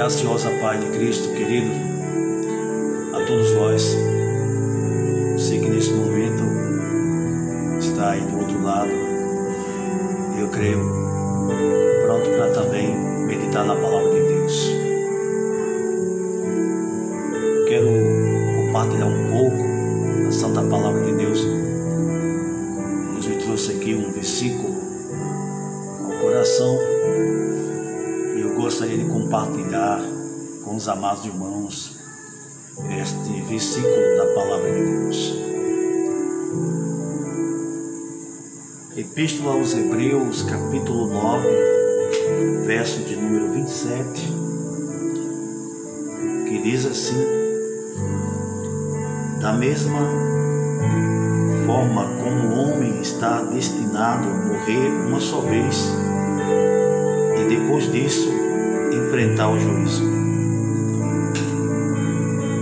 graciosa paz de Cristo, querido, a todos vós. Sei que nesse momento está aí do outro lado, eu creio, pronto para também meditar na palavra de Deus. Quero compartilhar um pouco da santa palavra de Deus. Deus me trouxe aqui um versículo ao coração e eu gostaria de compartilhar com os amados irmãos este versículo da palavra de Deus. Epístola aos Hebreus, capítulo 9, verso de número 27, que diz assim: da mesma forma como o homem está destinado a morrer uma só vez e depois disso enfrentar o juízo.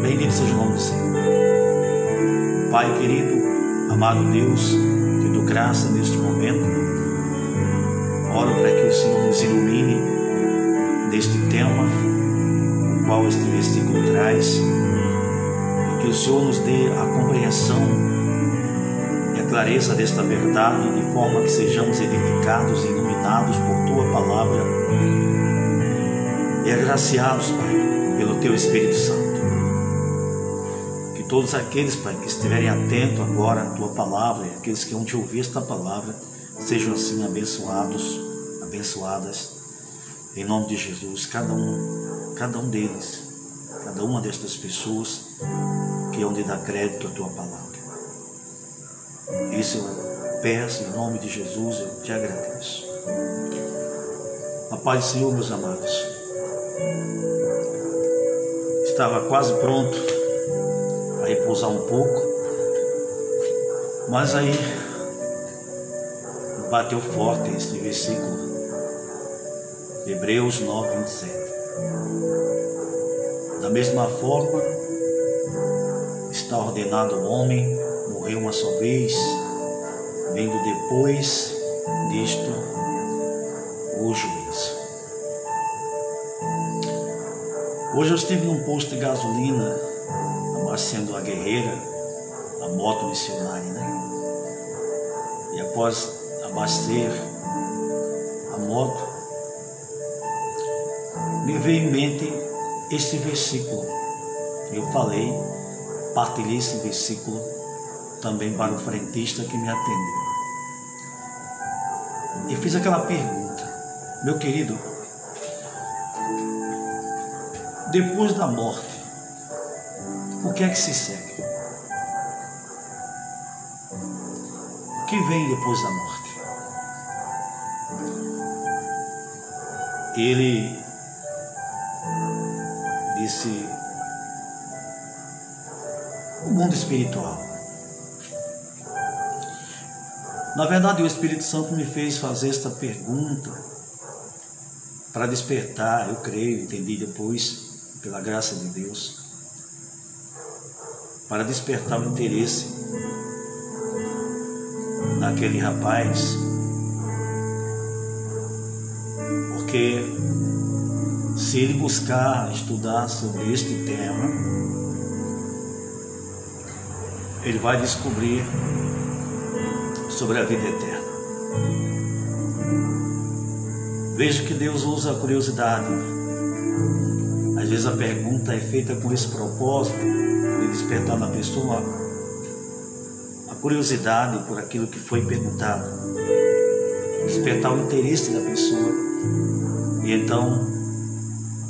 Bendito seja o nome do Senhor. Pai querido, amado Deus, te dou graça neste momento. Oro para que o Senhor nos ilumine neste tema, o qual este versículo traz, e que o Senhor nos dê a compreensão e a clareza desta verdade, de forma que sejamos edificados e iluminados por Tua palavra e agraciados, Pai, pelo Teu Espírito Santo. Que todos aqueles, Pai, que estiverem atentos agora à Tua palavra e aqueles que vão te ouvir esta palavra, sejam assim abençoados, abençoadas, em nome de Jesus, cada um deles, cada uma destas pessoas que hão de dar crédito à Tua palavra. Isso eu peço em nome de Jesus, eu te agradeço. A paz do Senhor, meus amados. Estava quase pronto a repousar um pouco, mas aí bateu forte esse versículo, Hebreus 9, 27. Da mesma forma, está ordenado ao homem morrer uma só vez, vendo depois disto o juízo. Hoje eu estive num posto de gasolina, abastecendo a Guerreira, a moto missionária, né? E após abastecer a moto, me veio em mente este versículo. Eu falei, partilhei esse versículo também para o frentista que me atendeu. E fiz aquela pergunta: meu querido, depois da morte, o que é que se segue? O que vem depois da morte? Ele disse: o mundo espiritual. Na verdade, o Espírito Santo me fez fazer esta pergunta para despertar, eu creio, entendi depois, pela graça de Deus, para despertar o interesse naquele rapaz, porque se ele buscar estudar sobre este tema, ele vai descobrir sobre a vida eterna. Veja que Deus usa a curiosidade. Às vezes a pergunta é feita com esse propósito de despertar na pessoa a curiosidade por aquilo que foi perguntado, despertar o interesse da pessoa, e então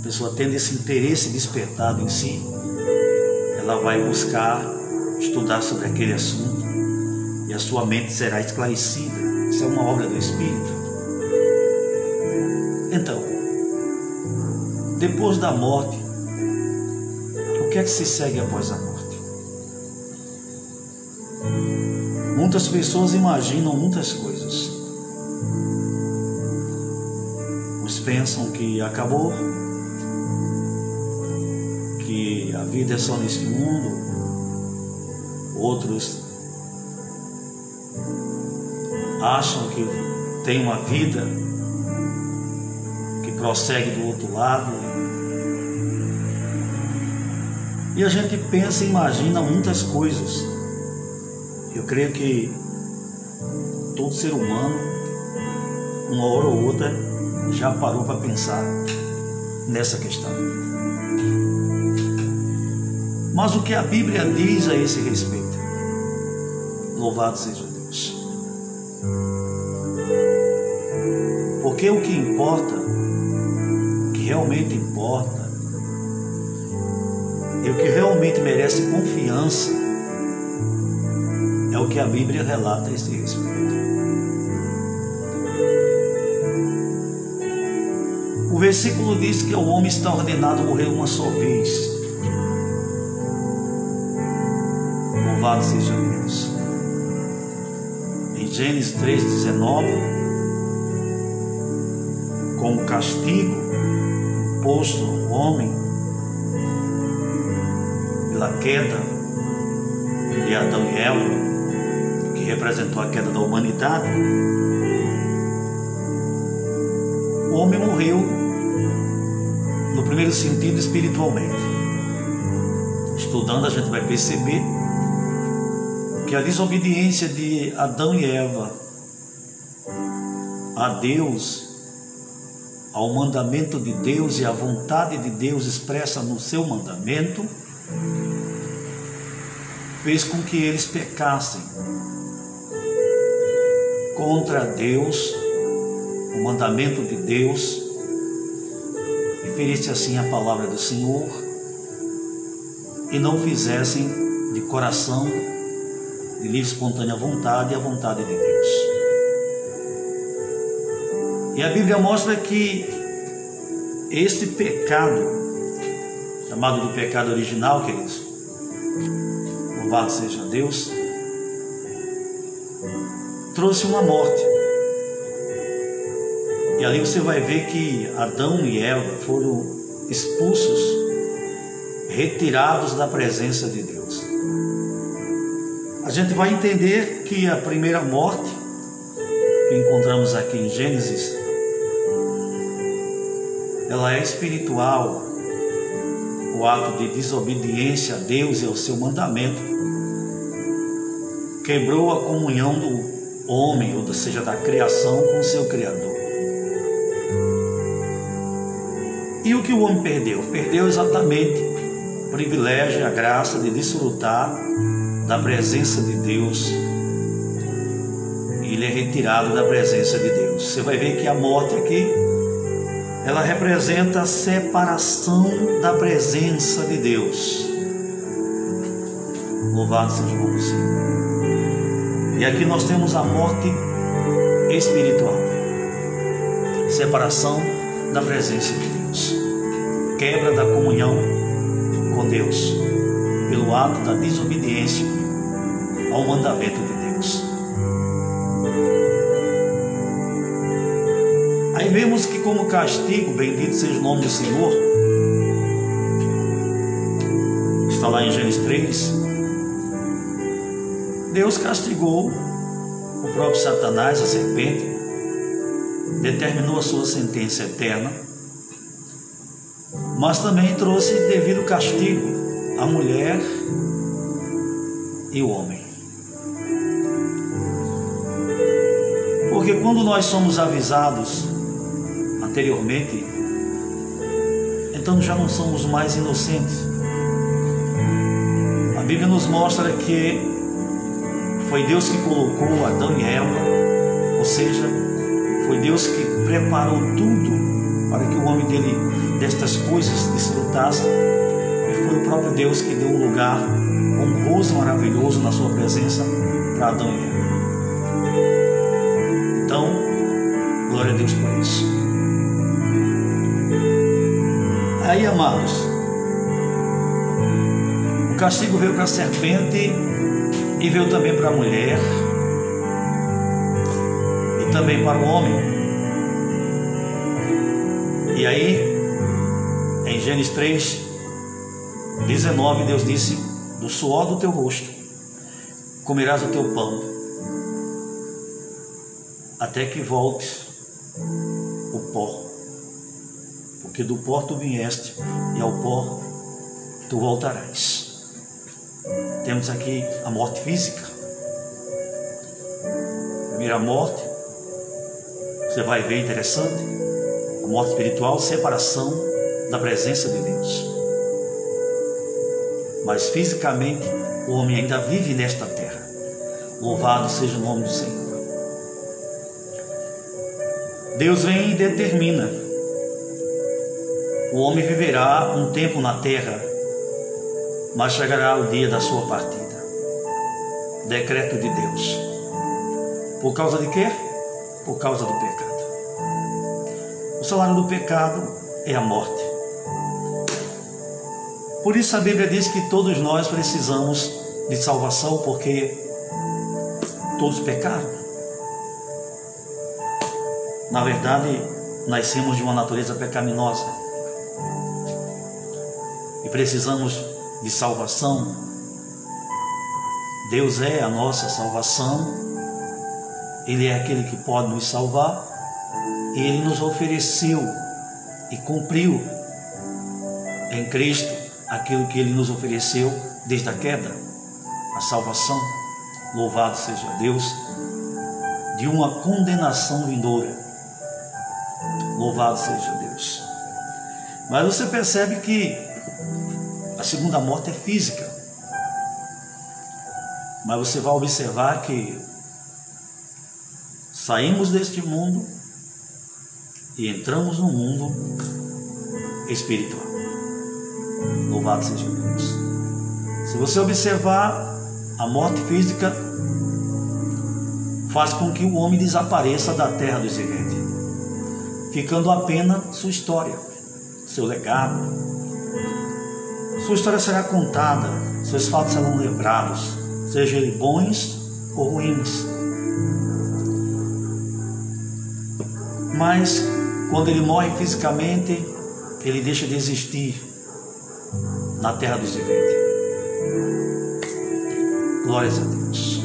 a pessoa, tendo esse interesse despertado em si, ela vai buscar estudar sobre aquele assunto e a sua mente será esclarecida. Isso é uma obra do Espírito. Então, depois da morte, o que é que se segue após a morte? Muitas pessoas imaginam muitas coisas. Uns pensam que acabou, que a vida é só nesse mundo. Outros acham que tem uma vida que prossegue do outro lado, E a gente pensa e imagina muitas coisas. Eu creio que todo ser humano, uma hora ou outra, já parou para pensar nessa questão. Mas o que a Bíblia diz a esse respeito? Louvado seja Deus. Porque o que importa, o que realmente importa, e o que realmente merece confiança, é o que a Bíblia relata a esse respeito. O versículo diz que o homem está ordenado a morrer uma só vez. Louvado seja Deus. Em Gênesis 3,19, como castigo imposto ao homem pela queda de Adão e Eva, que representou a queda da humanidade, o homem morreu no primeiro sentido espiritualmente. Estudando, a gente vai perceber que a desobediência de Adão e Eva a Deus, ao mandamento de Deus e à vontade de Deus expressa no seu mandamento, fez com que eles pecassem contra Deus, o mandamento de Deus, e ferisse assim a palavra do Senhor, e não fizessem de coração, de livre e espontânea vontade, a vontade de Deus. E a Bíblia mostra que este pecado, chamado do pecado original, queridos, louvado seja Deus, trouxe uma morte. E ali você vai ver que Adão e Eva foram expulsos, retirados da presença de Deus. A gente vai entender que a primeira morte, que encontramos aqui em Gênesis, ela é espiritual. O ato de desobediência a Deus e ao seu mandamento quebrou a comunhão do homem, ou seja, da criação, com o seu Criador. E o que o homem perdeu? Perdeu exatamente o privilégio e a graça de desfrutar da presença de Deus. E ele é retirado da presença de Deus. Você vai ver que a morte aqui, ela representa a separação da presença de Deus. Louvado seja o nome do Senhor. E aqui nós temos a morte espiritual. Separação da presença de Deus. Quebra da comunhão com Deus, pelo ato da desobediência ao mandamento de Deus. Aí vemos que como castigo, bendito seja o nome do Senhor, está lá em Gênesis 3, Deus castigou o próprio Satanás, a serpente, determinou a sua sentença eterna, mas também trouxe devido castigo à mulher e o homem. Porque quando nós somos avisados anteriormente, então já não somos mais inocentes. A Bíblia nos mostra que foi Deus que colocou Adão e Eva, ou seja, foi Deus que preparou tudo para que o homem dele destas coisas desfrutasse, e foi o próprio Deus que deu um lugar honroso, maravilhoso na sua presença para Adão e Eva. Então, glória a Deus por isso. Aí, amados, o castigo veio para a serpente e veio também para a mulher e também para o homem. E aí, em Gênesis 3:19, Deus disse: do suor do teu rosto comerás o teu pão, até que voltes o pó, porque do pó tu vieste e ao pó tu voltarás. temos aqui a morte física. Primeira morte, você vai ver interessante, a morte espiritual, separação da presença de Deus. Mas fisicamente o homem ainda vive nesta terra. Louvado seja o nome do Senhor. Deus vem e determina: o homem viverá um tempo na terra, mas chegará o dia da sua partida. Decreto de Deus. Por causa de quê? Por causa do pecado. O salário do pecado é a morte. Por isso a Bíblia diz que todos nós precisamos de salvação, porque todos pecaram. Na verdade, nascemos de uma natureza pecaminosa e precisamos de salvação. Deus é a nossa salvação, Ele é aquele que pode nos salvar, e Ele nos ofereceu e cumpriu em Cristo aquilo que Ele nos ofereceu desde a queda, a salvação. Louvado seja Deus, de uma condenação vindoura. Louvado seja Deus. Mas você percebe que a segunda morte é física. Mas você vai observar que saímos deste mundo e entramos no mundo espiritual. Louvado seja Deus. Se você observar, a morte física faz com que o homem desapareça da terra dos viventes, ficando apenas sua história, seu legado. Sua história será contada, seus fatos serão lembrados, sejam eles bons ou ruins. Mas quando ele morre fisicamente, ele deixa de existir na terra dos viventes. Glórias a Deus.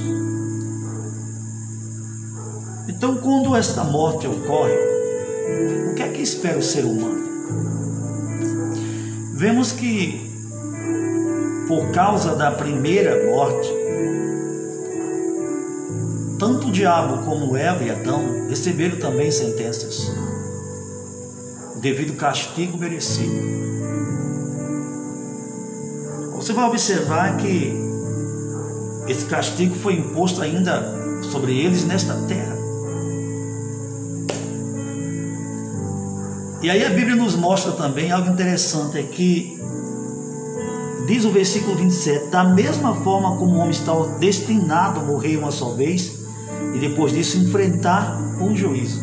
Então, quando esta morte ocorre, o que é que espera o ser humano? Vemos que, por causa da primeira morte, tanto o diabo como Eva e Adão receberam também sentenças, devido ao castigo merecido. Você vai observar que esse castigo foi imposto ainda sobre eles nesta terra. E aí a Bíblia nos mostra também algo interessante, é que diz o versículo 27, da mesma forma como o homem está destinado a morrer uma só vez, e depois disso enfrentar o juízo.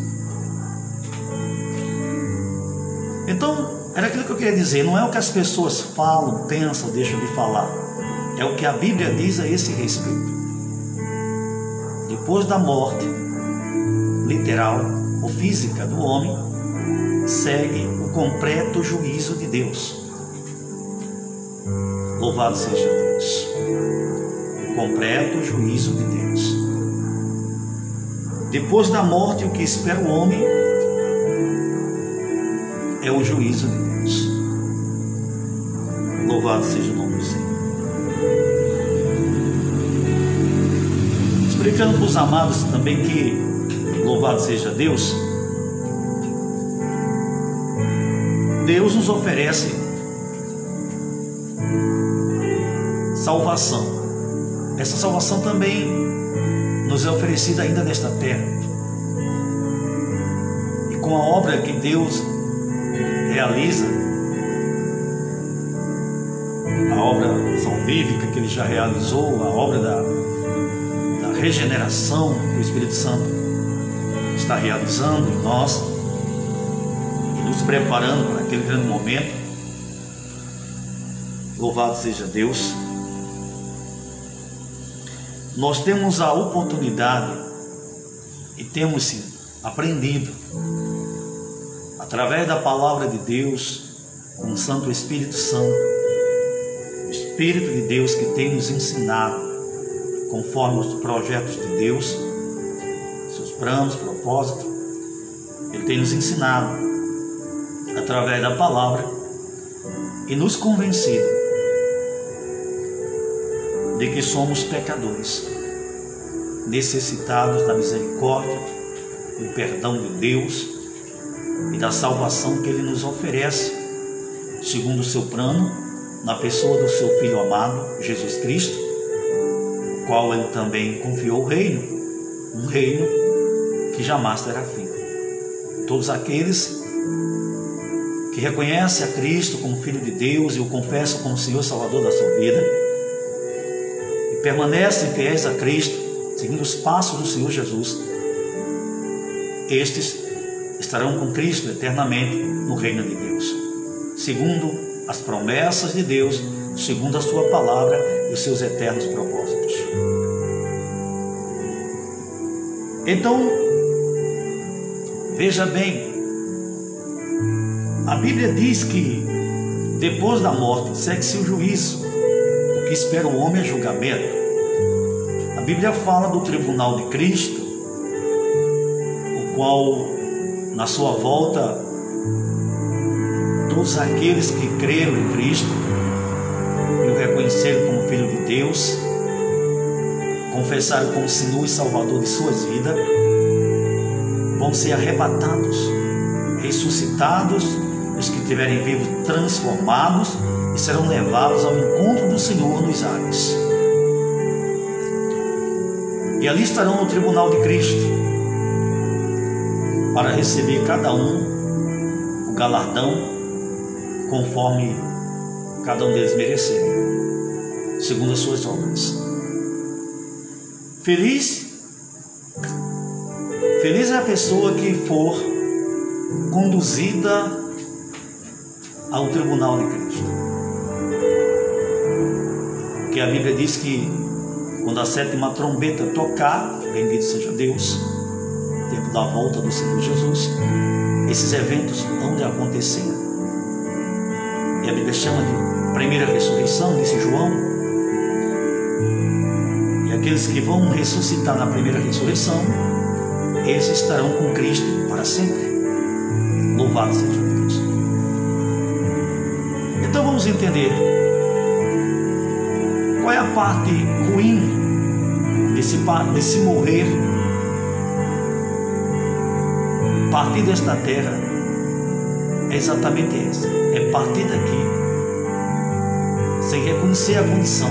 Então, era aquilo que eu queria dizer, não é o que as pessoas falam, pensam, deixam de falar, é o que a Bíblia diz a esse respeito. Depois da morte literal ou física do homem, segue o completo juízo de Deus. Louvado seja Deus. O completo juízo de Deus. Depois da morte, o que espera o homem é o juízo de Deus. Louvado seja o nome do Senhor. Explicando para os amados também que, louvado seja Deus, Deus nos oferece salvação. Essa salvação também nos é oferecida ainda nesta terra. E com a obra que Deus realiza, a obra salvífica que Ele já realizou, a obra da regeneração que o Espírito Santo está realizando em nós, nos preparando para aquele grande momento. Louvado seja Deus. Nós temos a oportunidade e temos sim aprendido através da palavra de Deus, com o Santo Espírito Santo, o Espírito de Deus que tem nos ensinado conforme os projetos de Deus, seus planos, propósitos. Ele tem nos ensinado através da palavra e nos convencido de que somos pecadores, necessitados da misericórdia, do perdão de Deus e da salvação que Ele nos oferece, segundo o seu plano, na pessoa do seu Filho amado, Jesus Cristo, o qual Ele também confiou o reino, um reino que jamais terá fim. Todos aqueles que reconhecem a Cristo como Filho de Deus e o confessam como Senhor e Salvador da sua vida, e permanecem fiéis a Cristo, seguindo os passos do Senhor Jesus, estes estarão com Cristo eternamente no reino de Deus, segundo as promessas de Deus, segundo a sua palavra e os seus eternos propósitos. Então, veja bem, a Bíblia diz que depois da morte segue-se o juízo. O que espera o homem é julgamento. A Bíblia fala do tribunal de Cristo, o qual, na sua volta, todos aqueles que creram em Cristo e o reconheceram como Filho de Deus, confessaram como Senhor e Salvador de suas vidas, vão ser arrebatados, ressuscitados, os que estiverem vivos transformados, e serão levados ao encontro do Senhor nos ares. E ali estarão no tribunal de Cristo, para receber cada um o galardão conforme cada um deles merecer, segundo as suas obras. Feliz é a pessoa que for conduzida ao tribunal de Cristo. Porque a Bíblia diz que quando a sétima trombeta tocar, bendito seja Deus, tempo da volta do Senhor Jesus, esses eventos vão de acontecer. E a Bíblia chama de primeira ressurreição, disse João. E aqueles que vão ressuscitar na primeira ressurreição, eles estarão com Cristo para sempre. Louvado seja Deus. Então vamos entender qual é a parte ruim desse morrer, partir desta terra. É exatamente essa, é partir daqui sem reconhecer a condição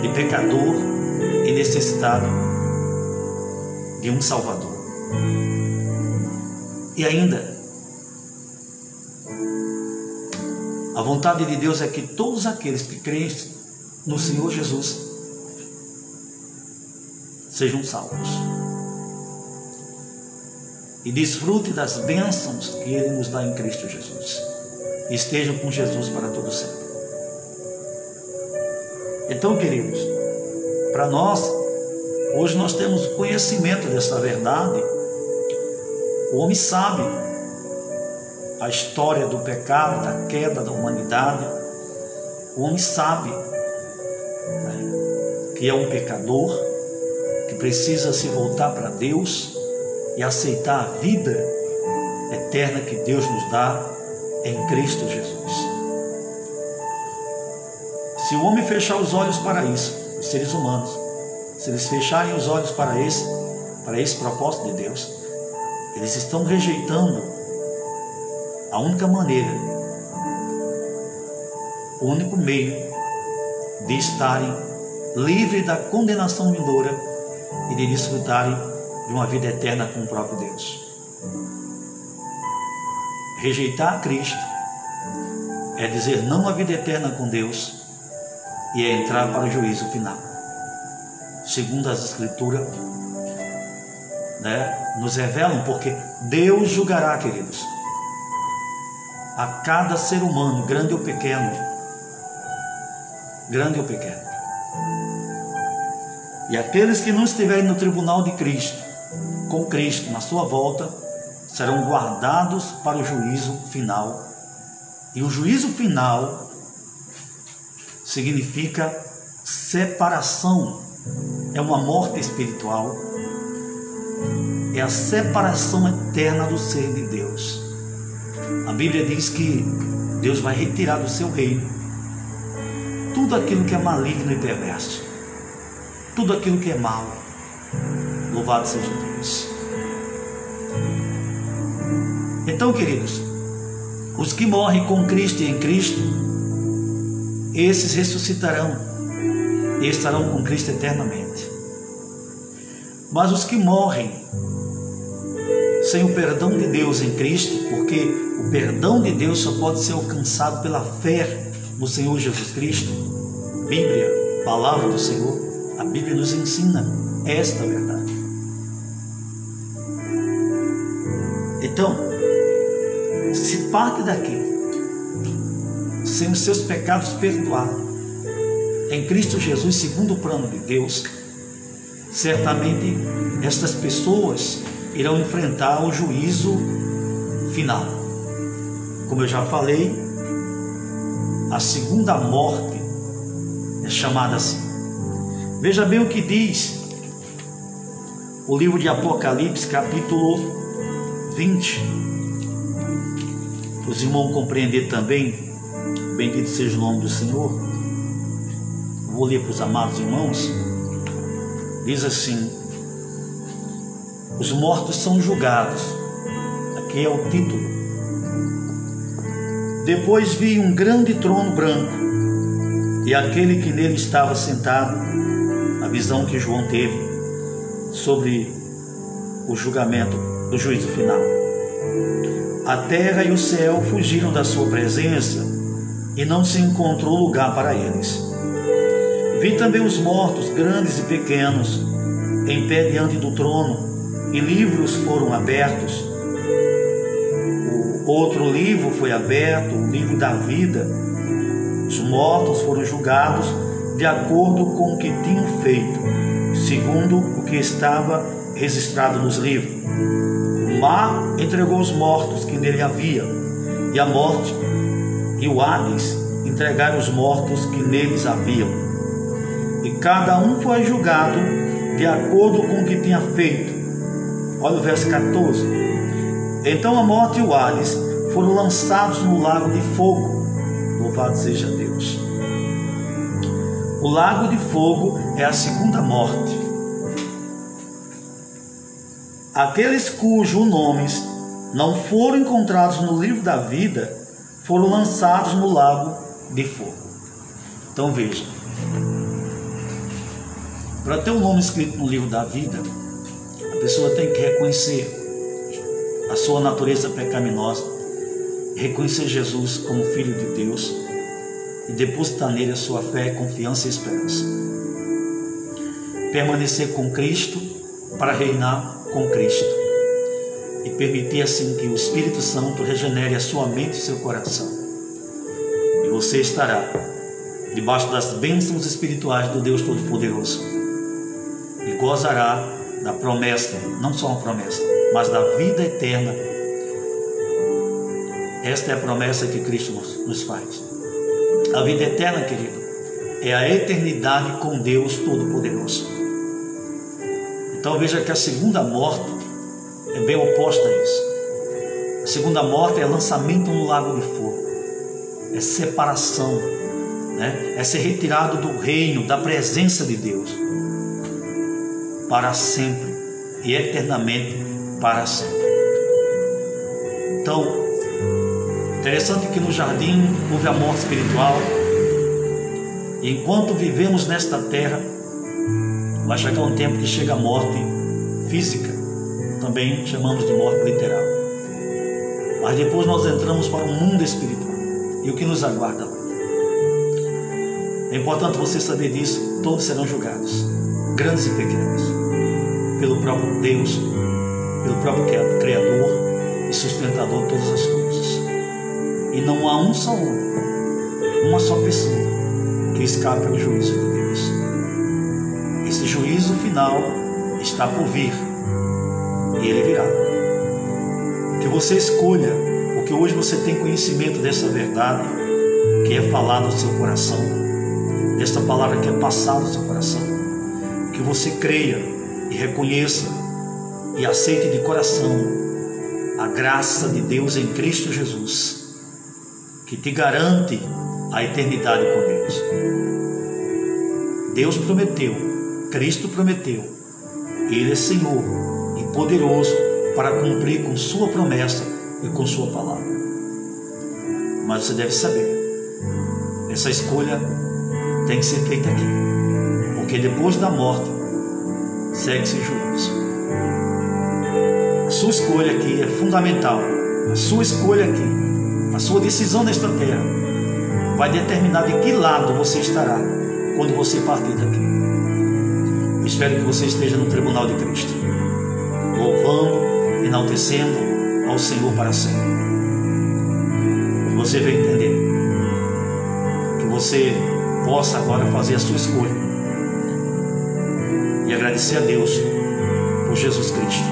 de pecador e necessitado de um Salvador. E ainda, a vontade de Deus é que todos aqueles que creem no Senhor Jesus sejam salvos e desfrute das bênçãos que Ele nos dá em Cristo Jesus, e estejam com Jesus para todo sempre. Então, queridos, para nós, hoje nós temos conhecimento dessa verdade. O homem sabe a história do pecado, da queda da humanidade. O homem sabe, que é um pecador, que precisa se voltar para Deus e aceitar a vida eterna que Deus nos dá em Cristo Jesus. Se o homem fechar os olhos para isso, os seres humanos, se eles fecharem os olhos para esse propósito de Deus, eles estão rejeitando a única maneira, o único meio de estarem livres da condenação vindoura e de desfrutarem de uma vida eterna com o próprio Deus. Rejeitar a Cristo é dizer não à vida eterna com Deus e é entrar para o juízo final. Segundo as Escrituras, nos revelam, porque Deus julgará, queridos, a cada ser humano, grande ou pequeno, e aqueles que não estiverem no tribunal de Cristo, com Cristo na sua volta, serão guardados para o juízo final. E o juízo final significa separação, é uma morte espiritual, é a separação eterna do ser de Deus. A Bíblia diz que Deus vai retirar do seu reino tudo aquilo que é maligno e perverso, tudo aquilo que é mal. Louvado seja Deus. Então, queridos, os que morrem com Cristo e em Cristo, esses ressuscitarão e estarão com Cristo eternamente. Mas os que morrem sem o perdão de Deus em Cristo, porque o perdão de Deus só pode ser alcançado pela fé no Senhor Jesus Cristo, Bíblia, palavra do Senhor, a Bíblia nos ensina esta verdade. Então, se parte daqui, sem os seus pecados perdoados, em Cristo Jesus, segundo o plano de Deus, certamente estas pessoas irão enfrentar o juízo final. Como eu já falei, a segunda morte é chamada assim. Veja bem o que diz o livro de Apocalipse, capítulo 20. Para os irmãos compreender também, bendito seja o nome do Senhor. Vou ler para os amados irmãos. Diz assim: os mortos são julgados. Aqui é o título. Depois vi um grande trono branco, e aquele que nele estava sentado, a visão que João teve sobre o julgamento do juízo final. A terra e o céu fugiram da sua presença, e não se encontrou lugar para eles. Vi também os mortos, grandes e pequenos, em pé diante do trono, e livros foram abertos. O outro livro foi aberto, o livro da vida. Os mortos foram julgados de acordo com o que tinham feito, segundo o que estava registrado nos livros. O mar entregou os mortos que nele havia, e a morte e o Hades entregaram os mortos que neles haviam. E cada um foi julgado de acordo com o que tinha feito. Olha o verso 14. Então a morte e o Hades foram lançados no lago de fogo. Louvado seja Deus. O lago de fogo é a segunda morte. Aqueles cujos nomes não foram encontrados no livro da vida foram lançados no lago de fogo. Então veja, para ter o nome escrito no livro da vida, a pessoa tem que reconhecer a sua natureza pecaminosa, reconhecer Jesus como Filho de Deus e depositar nele a sua fé, confiança e esperança. Permanecer com Cristo para reinar com Cristo e permitir assim que o Espírito Santo regenere a sua mente e seu coração. E você estará debaixo das bênçãos espirituais do Deus Todo-Poderoso e gozará da promessa, não só uma promessa, mas da vida eterna. Esta é a promessa que Cristo nos faz. A vida eterna, querido, é a eternidade com Deus Todo-Poderoso. Então veja que a segunda morte é bem oposta a isso. A segunda morte é lançamento no lago de fogo, é separação, né? É ser retirado do reino, da presença de Deus, para sempre e eternamente para sempre. Então, interessante que no jardim houve a morte espiritual, e enquanto vivemos nesta terra, vai chegar um tempo que chega a morte física, também chamamos de morte literal. Mas depois nós entramos para o mundo espiritual, e o que nos aguarda lá? É importante você saber disso. Todos serão julgados, grandes e pequenos, pelo próprio Deus, pelo próprio Criador e sustentador de todas as coisas. E não há um só homem, uma só pessoa que escape ao juízo de Deus. Esse juízo final está por vir, e ele virá. Que você escolha, porque hoje você tem conhecimento dessa verdade que é falada no seu coração, desta palavra que é passada no seu coração, que você creia e reconheça e aceite de coração a graça de Deus em Cristo Jesus, que te garante a eternidade com Deus. Deus prometeu, Cristo prometeu, Ele é Senhor e poderoso para cumprir com sua promessa e com sua palavra. Mas você deve saber, essa escolha tem que ser feita aqui, porque depois da morte segue-se juízo. A sua escolha aqui é fundamental. A sua escolha aqui, a sua decisão nesta terra, vai determinar de que lado você estará quando você partir daqui. Eu espero que você esteja no tribunal de Cristo, louvando, enaltecendo ao Senhor para sempre. Que você venha entender, que você possa agora fazer a sua escolha e agradecer a Deus por Jesus Cristo.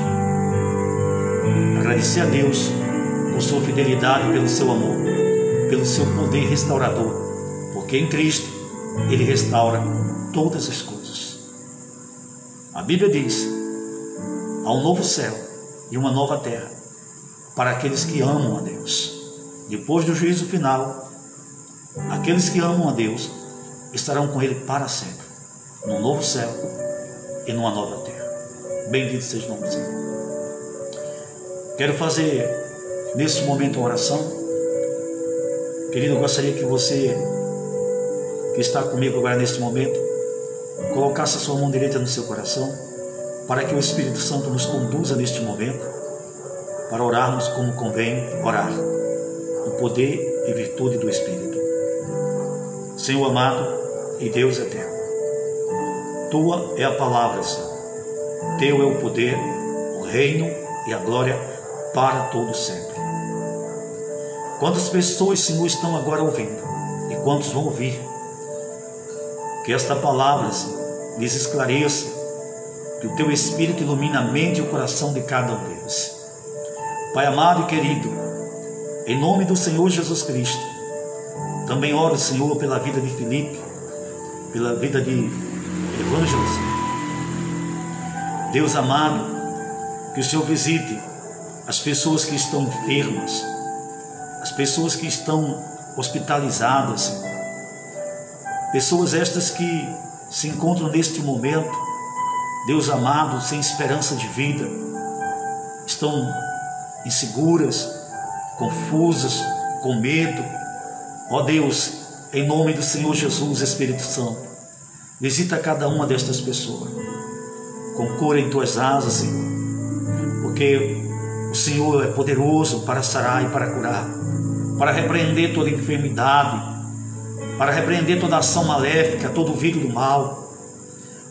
Agradecer a Deus por sua fidelidade, pelo seu amor, pelo seu poder restaurador, porque em Cristo Ele restaura todas as coisas. A Bíblia diz: há um novo céu e uma nova terra para aqueles que amam a Deus. Depois do juízo final, aqueles que amam a Deus estarão com Ele para sempre, num novo céu e numa nova terra. Bendito seja o nome do Senhor. Quero fazer nesse momento uma oração. Querido, eu gostaria que você que está comigo agora neste momento colocasse a sua mão direita no seu coração, para que o Espírito Santo nos conduza neste momento para orarmos como convém orar, no poder e virtude do Espírito. Senhor amado e Deus eterno, Tua é a palavra, Senhor. Teu é o poder, o reino e a glória para todo sempre. Quantas pessoas, Senhor, estão agora ouvindo e quantos vão ouvir, que esta palavra, Senhor, lhes esclareça, que o Teu Espírito ilumine a mente e o coração de cada um deles. Pai amado e querido, em nome do Senhor Jesus Cristo, também oro, Senhor, pela vida de Felipe, pela vida de Ângelo, Senhor. Deus amado, que o Senhor visite as pessoas que estão enfermas, as pessoas que estão hospitalizadas, Senhor. Pessoas estas que se encontram neste momento, Deus amado, sem esperança de vida, estão inseguras, confusas, com medo. Ó Deus, em nome do Senhor Jesus, Espírito Santo, visita cada uma destas pessoas, com cura em Tuas asas, Senhor, porque o Senhor é poderoso para sarar e para curar, para repreender toda enfermidade, para repreender toda ação maléfica, todo o vírus do mal.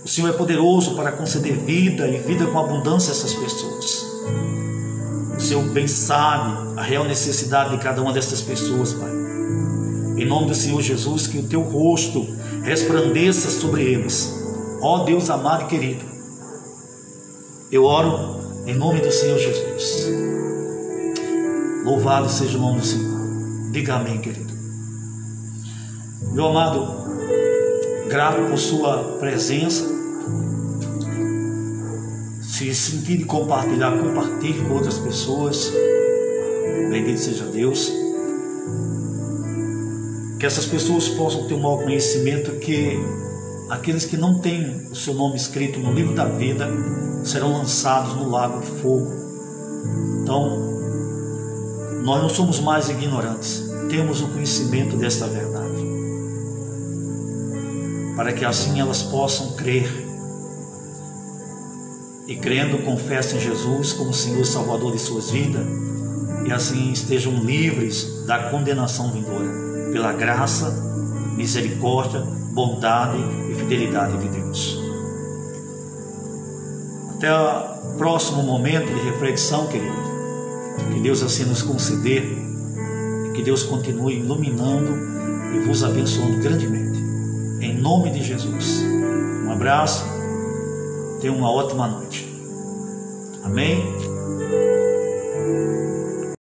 O Senhor é poderoso para conceder vida e vida com abundância a essas pessoas. O Senhor bem sabe a real necessidade de cada uma dessas pessoas, Pai. Em nome do Senhor Jesus, que o Teu rosto resplandeça sobre eles. Ó Deus amado e querido, eu oro em nome do Senhor Jesus. Louvado seja o nome do Senhor. Diga amém, querido. Meu amado, grato por sua presença. Se sentir de compartilhar, compartilhe com outras pessoas. Bendito seja Deus. Que essas pessoas possam ter um maior conhecimento, que aqueles que não têm o seu nome escrito no livro da vida serão lançados no lago de fogo. Então, nós não somos mais ignorantes, temos o conhecimento desta verdade, para que assim elas possam crer, e crendo confessem Jesus como Senhor e Salvador de suas vidas, e assim estejam livres da condenação vindoura, pela graça, misericórdia, bondade e fidelidade de Deus. Até o próximo momento de reflexão, querido. Que Deus assim nos conceder, e que Deus continue iluminando e vos abençoando grandemente. Em nome de Jesus. Um abraço, tenha uma ótima noite. Amém?